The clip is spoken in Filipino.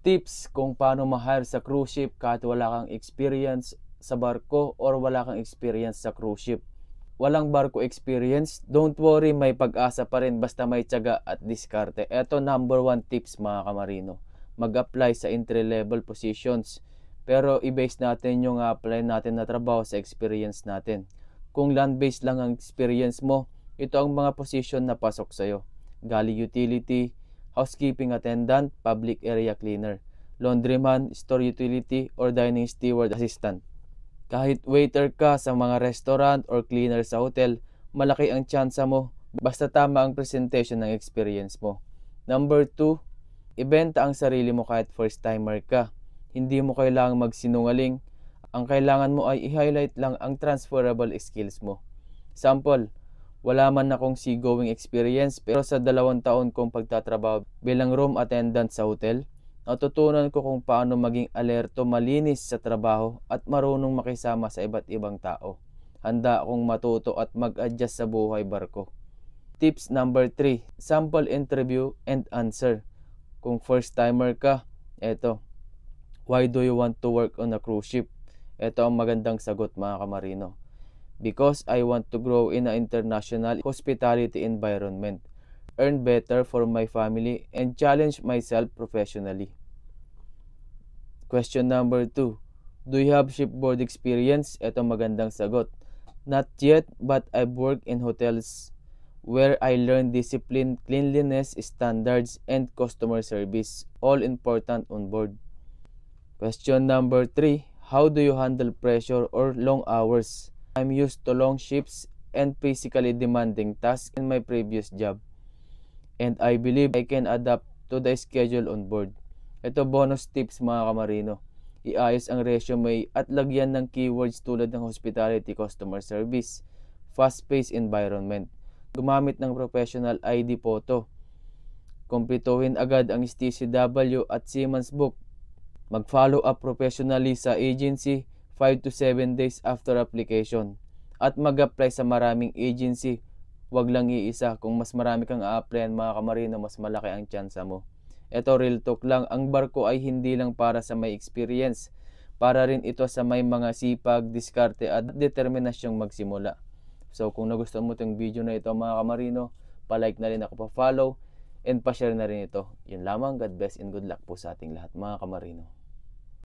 Tips kung paano ma-hire sa cruise ship kahit wala kang experience sa barko or wala kang experience sa cruise ship. Walang barko experience, don't worry, may pag-asa pa rin basta may tiyaga at diskarte. Ito number 1 tips mga kamarino. Mag-apply sa entry level positions. Pero i-base natin yung apply natin na trabaho sa experience natin. Kung land-based lang ang experience mo, ito ang mga position na pasok sa'yo. Galley utility, housekeeping attendant, public area cleaner, laundryman, store utility, or dining steward assistant. Kahit waiter ka sa mga restaurant or cleaner sa hotel, malaki ang tsansa mo basta tama ang presentation ng experience mo. Number 2, ibenta ang sarili mo kahit first timer ka. Hindi mo kailangang magsinungaling. Ang kailangan mo ay i-highlight lang ang transferable skills mo. Sample, wala man akong seagoing experience pero sa 2 taon kong pagtatrabaho bilang room attendant sa hotel, natutunan ko kung paano maging alerto, malinis sa trabaho at marunong makisama sa iba't ibang tao. Handa akong matuto at mag-adjust sa buhay barko. Tips number 3, sample interview and answer. Kung first timer ka, eto. Why do you want to work on a cruise ship? Ito ang magandang sagot mga kamarino. Because I want to grow in an international hospitality environment, earn better for my family, and challenge myself professionally. Question number 2. Do you have shipboard experience? Ito magandang sagot. Not yet, but I've worked in hotels where I learned discipline, cleanliness standards, and customer service, all important on board. Question number 3. How do you handle pressure or long hours? I'm used to long shifts and physically demanding tasks in my previous job, and I believe I can adapt to the schedule on board. Ito bonus tips mga kamarino. Iayos ang resume at lagyan ng keywords tulad ng hospitality, customer service, fast-paced environment. Gumamit ng professional ID photo. Kumpletuhin agad ang STCW at Seaman's Book. Mag-follow up professionally sa agency 5 to 7 days after application. At mag-apply sa maraming agency. Huwag lang iisa. Kung mas marami kang a-applyan mga kamarino, mas malaki ang tsansa mo. Ito real talk lang. Ang barko ay hindi lang para sa may experience. Para rin ito sa may mga sipag, diskarte at determinasyong magsimula. So kung nagustuhan mo itong video na ito mga kamarino, palike na rin ako, pa-follow, and pa-share na rin ito. Yun lamang. God bless and good luck po sa ating lahat mga kamarino.